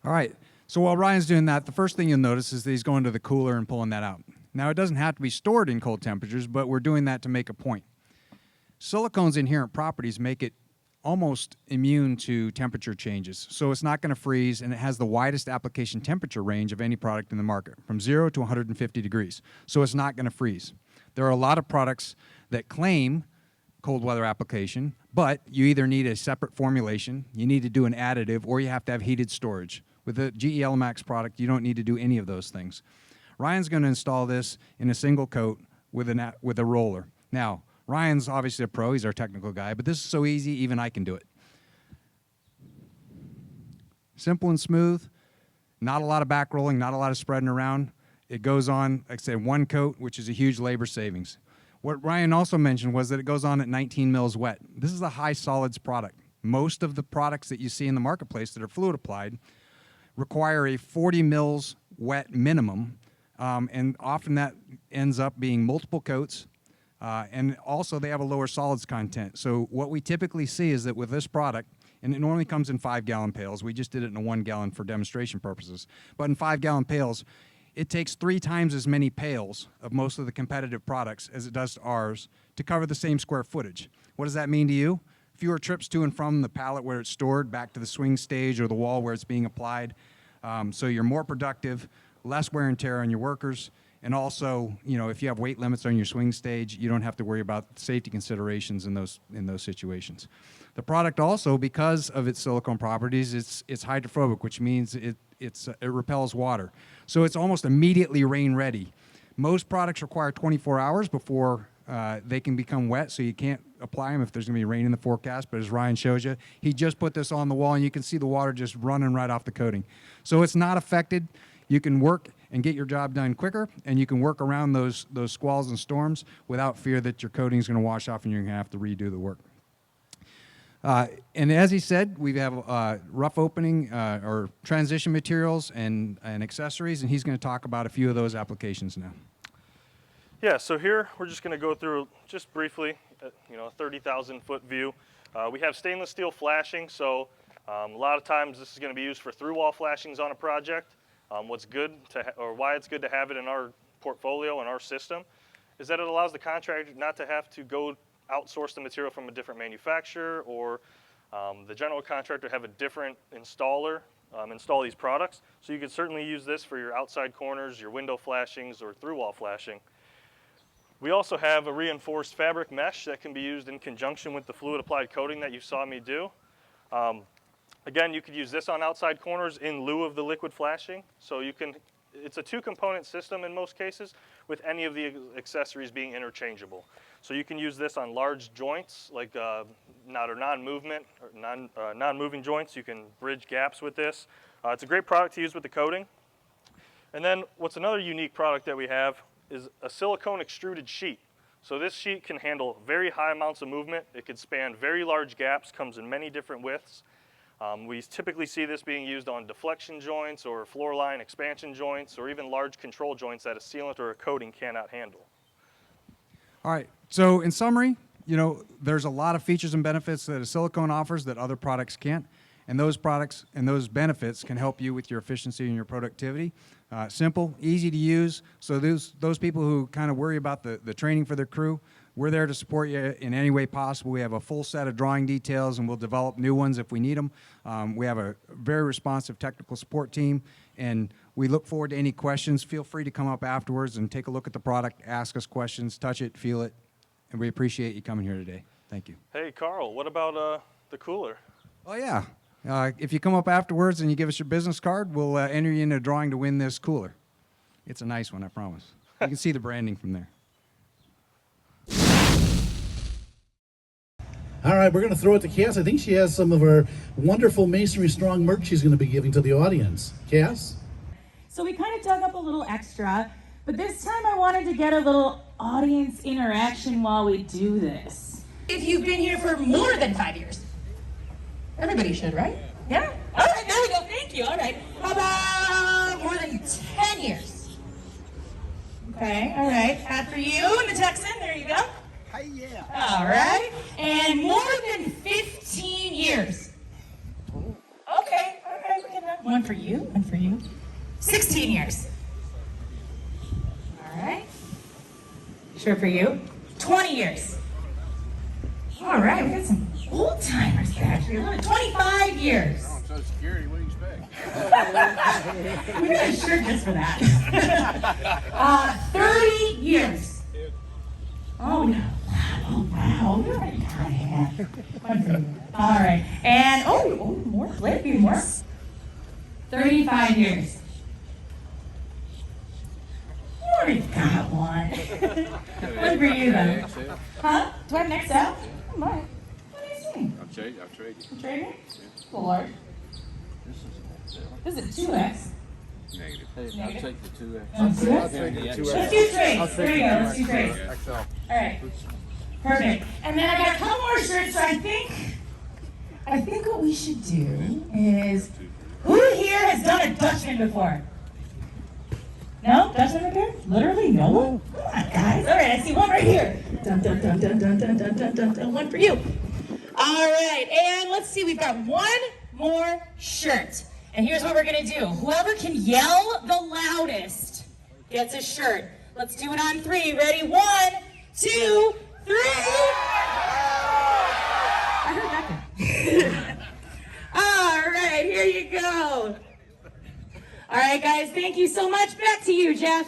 All right. So while Ryan's doing that, the first thing you'll notice is that he's going to the cooler and pulling that out. Now, it doesn't have to be stored in cold temperatures, but we're doing that to make a point. Silicone's inherent properties make it almost immune to temperature changes. So it's not going to freeze, and it has the widest application temperature range of any product in the market, from 0 to 150 degrees. So it's not going to freeze. There are a lot of products that claim cold weather application, but you either need a separate formulation, you need to do an additive, or you have to have heated storage. With the GE Elemax product, you don't need to do any of those things. Ryan's going to install this in a single coat with a roller. Now, Ryan's obviously a pro, he's our technical guy, but this is so easy, even I can do it. Simple and smooth, not a lot of back rolling, not a lot of spreading around. It goes on, like I said, one coat, which is a huge labor savings. What Ryan also mentioned was that it goes on at 19 mils wet. This is a high solids product. Most of the products that you see in the marketplace that are fluid applied require a 40 mils wet minimum, and often that ends up being multiple coats, and also they have a lower solids content. So what we typically see is that with this product, and it normally comes in 5-gallon pails. We just did it in a 1 gallon for demonstration purposes. But in 5-gallon pails, it takes 3 times as many pails of most of the competitive products as it does to ours to cover the same square footage. What does that mean to you? Fewer trips to and from the pallet where it's stored back to the swing stage or the wall where it's being applied. So you're more productive, less wear and tear on your workers, and also, if you have weight limits on your swing stage, you don't have to worry about safety considerations in those situations. The product also, because of its silicone properties, it's hydrophobic, which means it repels water. So it's almost immediately rain ready. Most products require 24 hours before they can become wet, so you can't apply them if there's going to be rain in the forecast. But as Ryan shows you, he just put this on the wall, and you can see the water just running right off the coating. So it's not affected. You can work and get your job done quicker, and you can work around those squalls and storms without fear that your coating is going to wash off and you're going to have to redo the work. And as he said, we have rough opening or transition materials and accessories, and he's going to talk about a few of those applications now. Yeah, so here we're just going to go through just briefly, a 30,000 foot view. We have stainless steel flashing, so a lot of times this is going to be used for through-wall flashings on a project. What's good why it's good to have it in our portfolio and our system is that it allows the contractor not to have to go outsource the material from a different manufacturer, or the general contractor have a different installer install these products. So you can certainly use this for your outside corners, your window flashings, or through-wall flashing. We also have a reinforced fabric mesh that can be used in conjunction with the fluid applied coating that you saw me do. Again, you could use this on outside corners in lieu of the liquid flashing. So it's a 2-component system in most cases, with any of the accessories being interchangeable. So you can use this on large joints, like non-moving joints. You can bridge gaps with this. It's a great product to use with the coating. And then what's another unique product that we have is a silicone extruded sheet. So this sheet can handle very high amounts of movement. It can span very large gaps, comes in many different widths. We typically see this being used on deflection joints or floor line expansion joints, or even large control joints that a sealant or a coating cannot handle. All right, so in summary, there's a lot of features and benefits that a silicone offers that other products can't. And those products and those benefits can help you with your efficiency and your productivity. Simple, easy to use. So those people who kind of worry about the training for their crew, we're there to support you in any way possible. We have a full set of drawing details, and we'll develop new ones if we need them. We have a very responsive technical support team, and we look forward to any questions. Feel free to come up afterwards and take a look at the product, ask us questions, touch it, feel it, and we appreciate you coming here today. Thank you. Hey, Carl, what about the cooler? Oh, yeah. If you come up afterwards and you give us your business card, we'll enter you in a drawing to win this cooler. It's a nice one, I promise. You can see the branding from there. All right, we're going to throw it to Cass. I think she has some of her wonderful Masonry Strong merch she's going to be giving to the audience. Cass? So we kind of dug up a little extra, but this time I wanted to get a little audience interaction while we do this. If you've been here for more than 5 years. Everybody should, right? Yeah? All right, there we go. Thank you. All right. How about more than 10 years? Okay, all right. After you and the Texan, there you go. Hey, yeah. All right. And more than 15 years. Okay, all right. We can have one for you, one for you. 16 years. All right. Sure for you. 20 years. All right, we got some old timers back here. 25 years. Oh, Social Security, what do you expect? We got a shirt just for that. 30 years. Oh, no. Oh, wow. You're already kind of half. All right. And, oh, more. Let it be more. 35 years. You already got one. What for you, though? Huh? Do I have next out? Oh, my. What do you think? I'll trade you. You trading? Lord. This is a 2X. Negative. Negative. I'll take the 2X. Let's do I'll take the 2X. Let's do trades. There you go. Let's do trades. XL. All right. Perfect. And then I got a couple more shirts, so I think what we should do is, who here has done a Dutchman before? No? Dutchman repair? Literally no one? Come on, guys. All right, I see one right here. Dun, dun, dun, dun, dun, dun, dun, dun, dun, dun. One for you. All right, and let's see, we've got one more shirt. And here's what we're gonna do. Whoever can yell the loudest gets a shirt. Let's do it on 3. Ready? 1, 2, 3. I heard that guy. All right, here you go. All right, guys, thank you so much. Back to you, Jeff.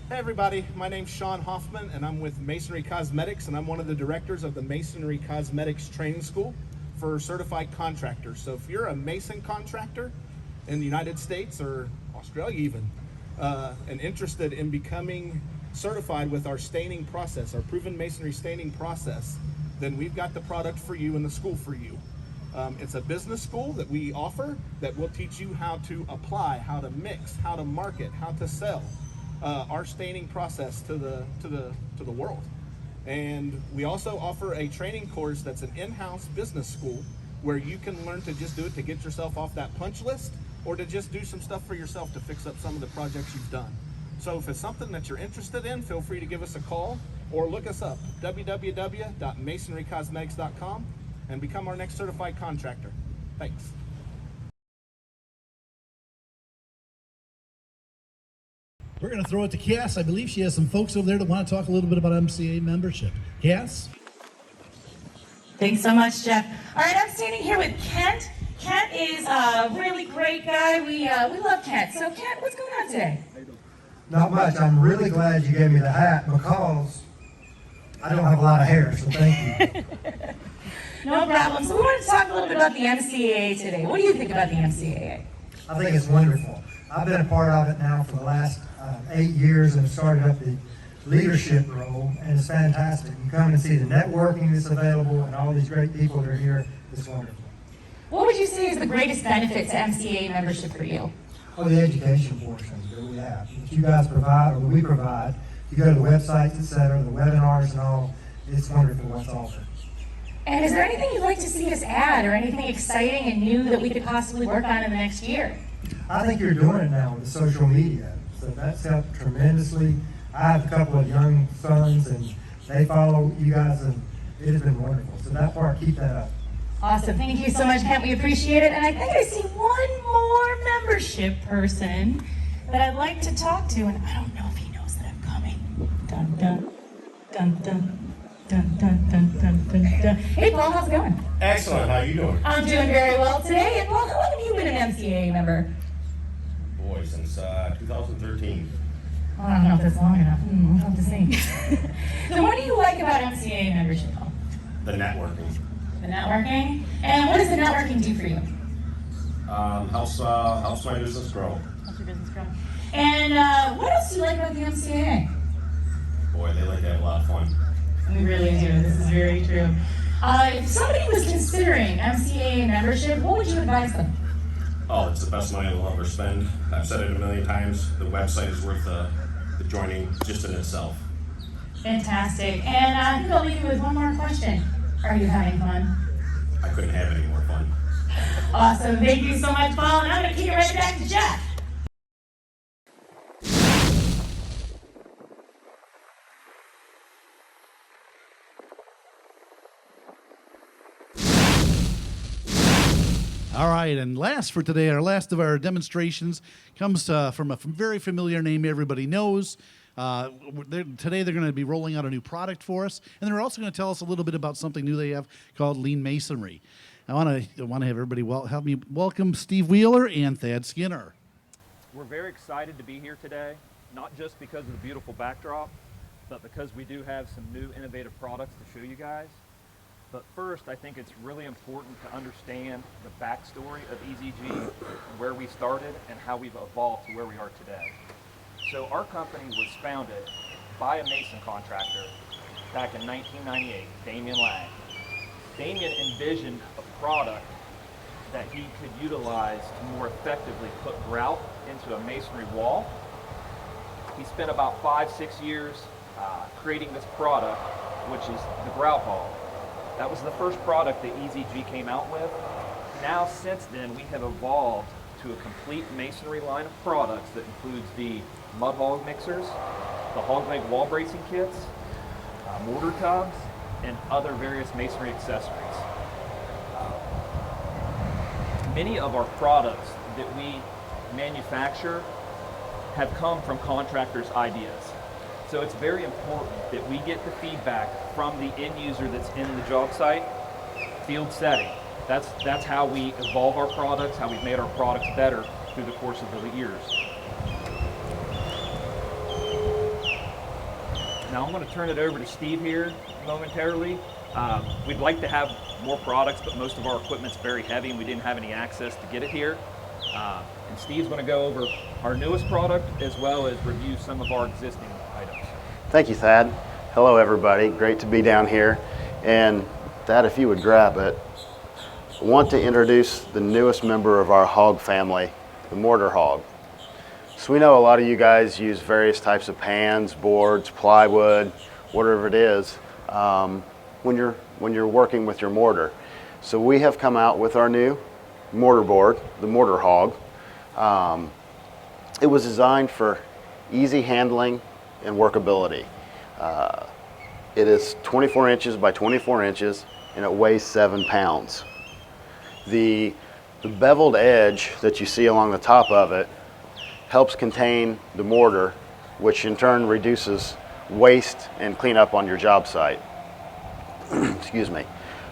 Hey everybody, my name's Sean Hoffman and I'm with Masonry Cosmetics and I'm one of the directors of the Masonry Cosmetics Training School for certified contractors. So if you're a mason contractor in the United States or Australia even, and interested in becoming certified with our staining process, our proven masonry staining process, then we've got the product for you and the school for you. It's a business school that we offer that will teach you how to apply, how to mix, how to market, how to sell our staining process to the world. And we also offer a training course that's an in-house business school where you can learn to just do it to get yourself off that punch list or to just do some stuff for yourself to fix up some of the projects you've done. So if it's something that you're interested in, feel free to give us a call or look us up, www.masonrycosmetics.com, and become our next certified contractor. Thanks. We're going to throw it to Cass. I believe she has some folks over there that want to talk a little bit about MCA membership. Cass? Thanks so much, Jeff. All right, I'm standing here with Kent. Kent is a really great guy. We love Kent. So Kent, what's going on today? Not much. I'm really glad you gave me the hat because I don't have a lot of hair, so thank you. No problem. So we wanted to talk a little bit about the MCAA today. What do you think about the MCAA? I think it's wonderful. I've been a part of it now for the last 8 years and started up the leadership role, and it's fantastic. You come and see the networking that's available and all these great people that are here. It's wonderful. What would you say is the greatest benefit to MCAA membership for you? Oh, the education portions that we have, that you guys provide or that we provide. You go to the websites, etc., the webinars and all. It's wonderful what's offered. And is there anything you'd like to see us add or anything exciting and new that we could possibly work on in the next year? I think you're doing it now with the social media, so that's helped tremendously. I have a couple of young sons, and they follow you guys, and it has been wonderful. So that part, keep that up. Awesome. Thank you so much, Kent. We appreciate it. And I think I see one more membership person that I'd like to talk to, and I don't know if he knows that I'm coming. Dun, dun, dun, dun, dun, dun, dun, dun, dun, dun. Hey, Paul, how's it going? Excellent. How you doing? I'm doing very well today. And Paul, how long have you been an MCAA member? Boy, since 2013. I don't know if that's long enough. We'll have to see. So what do you like about MCAA membership, Paul? The networking. The networking? And what does the networking do for you? Helps my business grow. Helps your business grow. And what else do you like about the MCAA? Boy, they like to have a lot of fun. We really do. This is very true. If somebody was considering MCAA membership, what would you advise them? Oh, it's the best money they'll ever spend. I've said it a million times. The website is worth the joining just in itself. Fantastic. And I think I'll leave you with one more question. Are you having fun? I couldn't have any more fun. Awesome. Thank you so much, Paul. And I'm going to kick it right back to Jeff. All right, and last for today, our last of our demonstrations comes from a very familiar name everybody knows. Today they're going to be rolling out a new product for us, and they're also going to tell us a little bit about something new they have called Lean Masonry. I want to have everybody help me welcome Steve Wheeler and Thad Skinner. We're very excited to be here today, not just because of the beautiful backdrop, but because we do have some new innovative products to show you guys. But first, I think it's really important to understand the backstory of EZG, where we started and how we've evolved to where we are today. So our company was founded by a mason contractor back in 1998, Damien Lang. Damien envisioned a product that he could utilize to more effectively put grout into a masonry wall. He spent about 5-6 years creating this product, which is the Grout Hog. That was the first product that EZG came out with. Now, since then, we have evolved to a complete masonry line of products that includes the mud hog mixers, the hog leg wall bracing kits, mortar tubs, and other various masonry accessories. Many of our products that we manufacture have come from contractors' ideas. So it's very important that we get the feedback from the end user that's in the job site, field setting. That's how we evolve our products, how we've made our products better through the course of the years. Now I'm going to turn it over to Steve here momentarily. We'd like to have more products, but most of our equipment's very heavy and we didn't have any access to get it here. And Steve's going to go over our newest product as well as review some of our existing items. Thank you, Thad. Hello, everybody. Great to be down here. And Thad, if you would grab it, I want to introduce the newest member of our hog family, the Mortar Hog. So we know a lot of you guys use various types of pans, boards, plywood, whatever it is, when you're working with your mortar. So we have come out with our new mortar board, the Mortar Hog. It was designed for easy handling and workability. It is 24 inches by 24 inches and it weighs 7 pounds. The beveled edge that you see along the top of it helps contain the mortar, which in turn reduces waste and cleanup on your job site. Excuse me.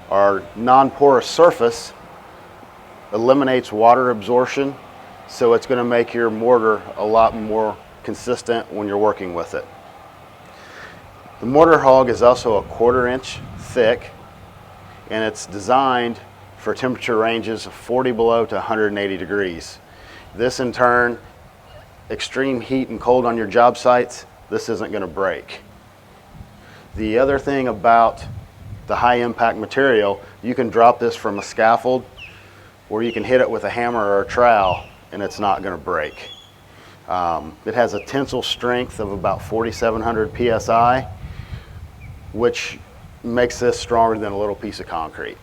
Our non-porous surface eliminates water absorption, so it's going to make your mortar a lot more consistent when you're working with it. The Mortar Hog is also a 1/4 inch thick, and it's designed for temperature ranges of 40 below to 180 degrees. This in turn, extreme heat and cold on your job sites, this isn't going to break. The other thing about the high impact material, you can drop this from a scaffold or you can hit it with a hammer or a trowel and it's not going to break. It has a tensile strength of about 4,700 PSI, which makes this stronger than a little piece of concrete.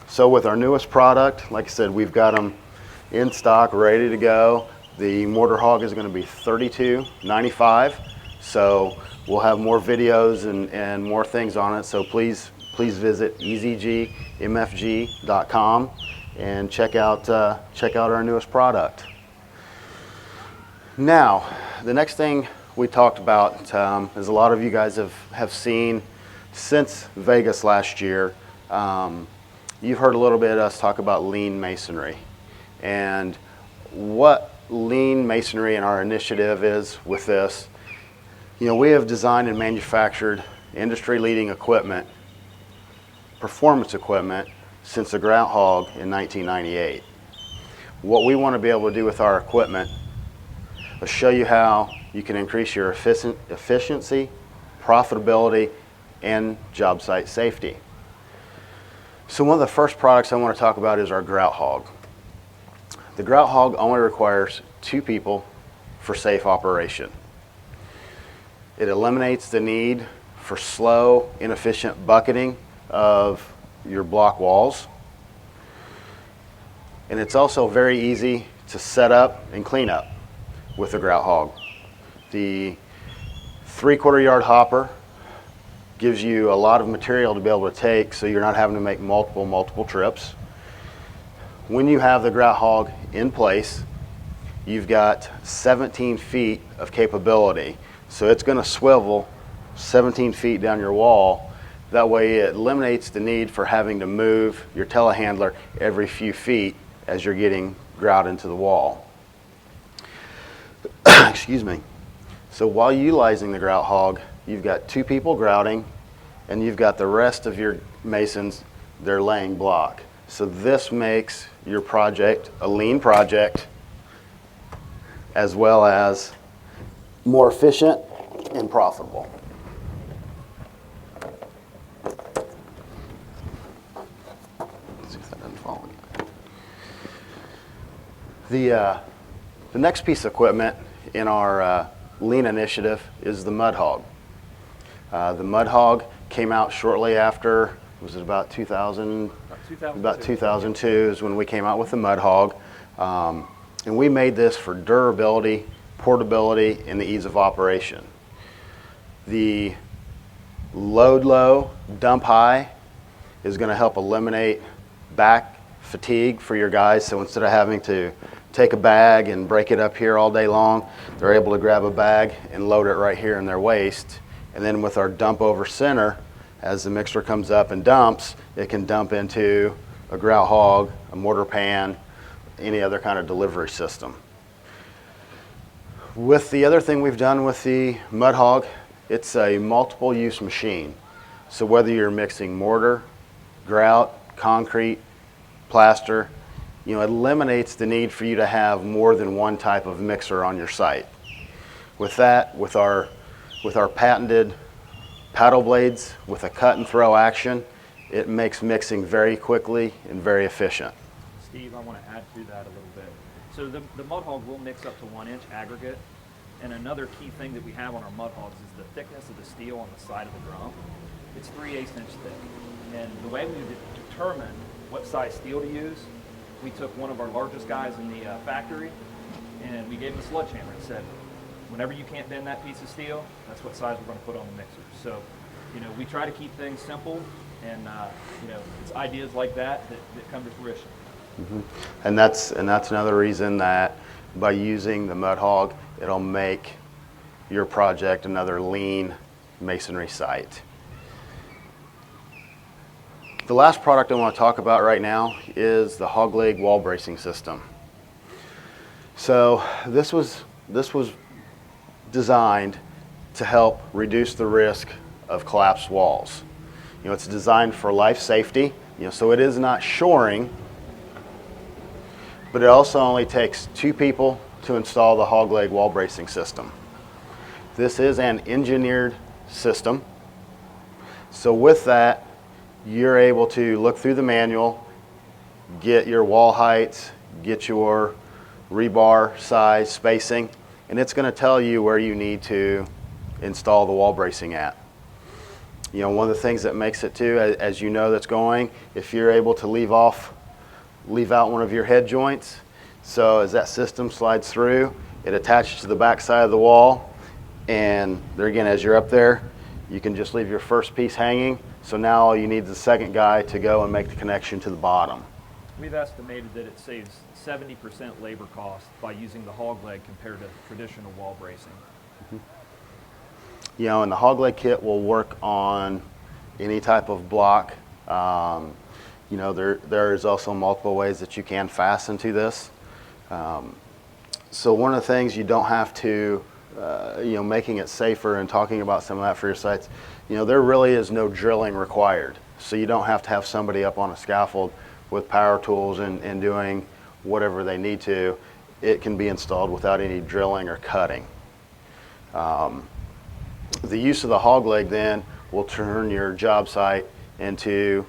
So with our newest product, like I said, we've got them in stock, ready to go. The Mortar Hog is going to be $32.95, So we'll have more videos and more things on it. So please visit easygmfg.com and check out our newest product. Now, the next thing we talked about is a lot of you guys have seen since Vegas last year. You've heard a little bit of us talk about lean masonry, and what lean masonry and our initiative is with this. You know, we have designed and manufactured industry-leading equipment, performance equipment, since the Grout Hog in 1998. What we want to be able to do with our equipment is show you how you can increase your efficiency, profitability, and job site safety. So one of the first products I want to talk about is our Grout Hog. The Grout Hog only requires 2 people for safe operation. It eliminates the need for slow, inefficient bucketing of your block walls. And it's also very easy to set up and clean up with the Grout Hog. The 3/4 yard hopper gives you a lot of material to be able to take, so you're not having to make multiple trips. When you have the Grout Hog in place, you've got 17 feet of capability. So it's going to swivel 17 feet down your wall. That way it eliminates the need for having to move your telehandler every few feet as you're getting grout into the wall. Excuse me. So while utilizing the Grout Hog, you've got 2 people grouting, and you've got the rest of your masons, they're laying block. So this makes your project a lean project, as well as more efficient and profitable. Let's see if that doesn't fall again. The next piece of equipment in our lean initiative is the Mud Hog. The Mud Hog came out shortly after, was it about 2000? About 2002 is when we came out with the Mud Hog. And we made this for durability, portability, and the ease of operation. The load low, dump high is going to help eliminate back fatigue for your guys. So instead of having to take a bag and break it up here all day long, they're able to grab a bag and load it right here in their waist. And then with our dump over center, as the mixer comes up and dumps, it can dump into a Grout Hog, a mortar pan, any other kind of delivery system. With the other thing we've done with the Mud Hog, it's a multiple use machine. So whether you're mixing mortar, grout, concrete, plaster, you know, it eliminates the need for you to have more than one type of mixer on your site. With that, with our patented paddle blades with a cut and throw action, it makes mixing very quickly and very efficient. Steve, I want to add to that a little bit. So the Mud Hog will mix up to 1 inch aggregate. And another key thing that we have on our Mud Hogs is the thickness of the steel on the side of the drum. It's 3/8 inch thick. And the way we determine what size steel to use, we took one of our largest guys in the factory and we gave him a sledgehammer and said, whenever you can't bend that piece of steel, that's what size we're going to put on the mixer. So, you know, we try to keep things simple, and you know, it's ideas like that come to fruition. Mm-hmm. And that's another reason that by using the Mud Hog, it'll make your project another lean masonry site. The last product I want to talk about right now is the hog leg wall bracing system. So this was designed to help reduce the risk of collapsed walls. You know, it's designed for life safety, you know, so it is not shoring, but it also only takes 2 people to install the hog leg wall bracing system. This is an engineered system. So with that, you're able to look through the manual, get your wall heights, get your rebar size, spacing, and it's going to tell you where you need to install the wall bracing at. You know, one of the things that makes it too, as you know that's going, if you're able to leave out one of your head joints, so as that system slides through, it attaches to the back side of the wall, And there again, as you're up there, you can just leave your first piece hanging. So now all you need is the second guy to go and make the connection to the bottom. We've estimated that it saves 70% labor cost by using the hog leg compared to traditional wall bracing. You know, and the hog leg kit will work on any type of block. You know, there is also multiple ways that you can fasten to this. So one of the things you don't have to, you know, making it safer and talking about some of that for your sites, you know, there really is no drilling required. So you don't have to have somebody up on a scaffold with power tools and doing whatever they need to. It can be installed without any drilling or cutting. The use of the hog leg then will turn your job site into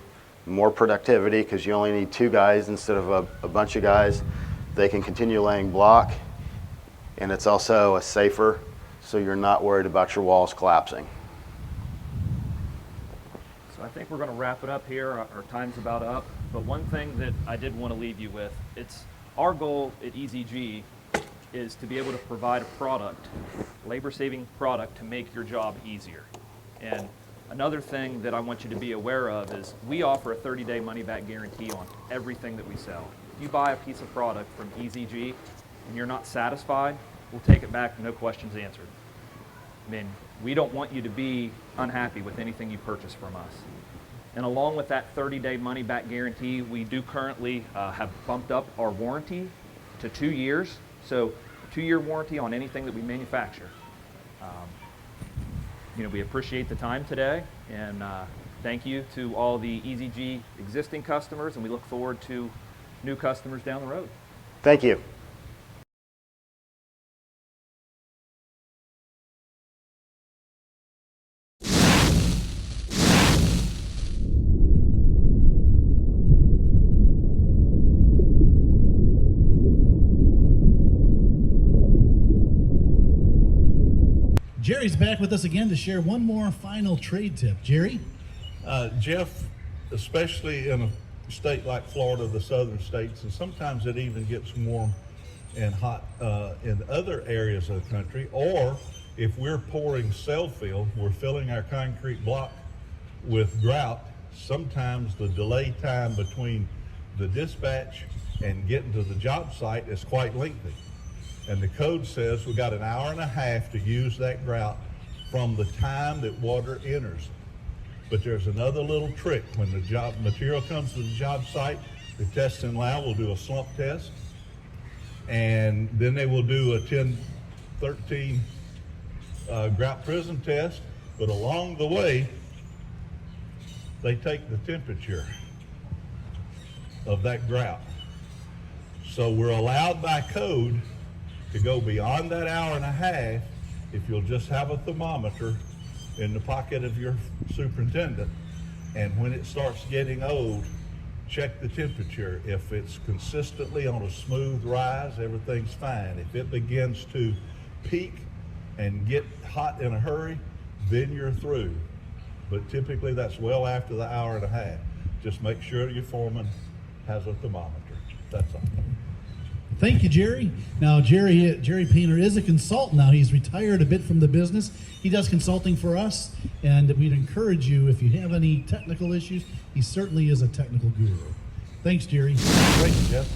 more productivity because you only need 2 guys instead of a bunch of guys. They can continue laying block, and it's also a safer, so you're not worried about your walls collapsing. So I think we're going to wrap it up here. Our time's about up. But one thing that I did want to leave you with, it's our goal at EZG is to be able to provide a product, labor-saving product, to make your job easier. And another thing that I want you to be aware of is we offer a 30-day money-back guarantee on everything that we sell. If you buy a piece of product from EZG and you're not satisfied, we'll take it back, no questions answered. I mean, we don't want you to be unhappy with anything you purchase from us. And along with that 30-day money-back guarantee, we do currently have bumped up our warranty to 2 years. So 2-year warranty on anything that we manufacture. You know, we appreciate the time today, and thank you to all the EZG existing customers, and we look forward to new customers down the road. Thank you. Jerry's back with us again to share one more final trade tip. Jerry? Jeff, especially in a state like Florida, the southern states, and sometimes it even gets warm and hot in other areas of the country, or if we're pouring cell fill, we're filling our concrete block with grout, sometimes the delay time between the dispatch and getting to the job site is quite lengthy. And the code says we got an hour and a half to use that grout from the time that water enters. But there's another little trick. When the job material comes to the job site, the testing lab will do a slump test, and then they will do a 1013 grout prism test. But along the way, they take the temperature of that grout. So we're allowed by code to go beyond that hour and a half if you'll just have a thermometer in the pocket of your superintendent, and when it starts getting old, check the temperature. If it's consistently on a smooth rise, everything's fine. If it begins to peak and get hot in a hurry, then you're through. But typically that's well after the hour and a half. Just make sure your foreman has a thermometer. That's all. Thank you, Jerry. Now, Jerry Painter is a consultant now. He's retired a bit from the business. He does consulting for us, and we'd encourage you, if you have any technical issues, he certainly is a technical guru. Thanks, Jerry. Thank you, Jeff.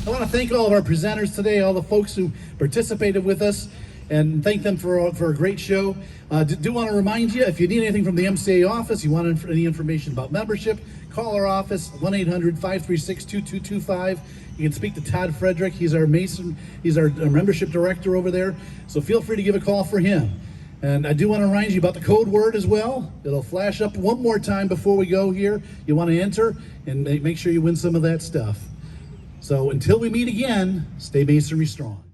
I want to thank all of our presenters today, all the folks who participated with us, and thank them for a great show. Do want to remind you, if you need anything from the MCA office, you want any information about membership, call our office, 1-800-536-2225. You can speak to Todd Frederick. He's our membership director over there. So feel free to give a call for him. And I do want to remind you about the code word as well. It'll flash up one more time before we go here. You want to enter and make sure you win some of that stuff. So until we meet again, stay masonry strong.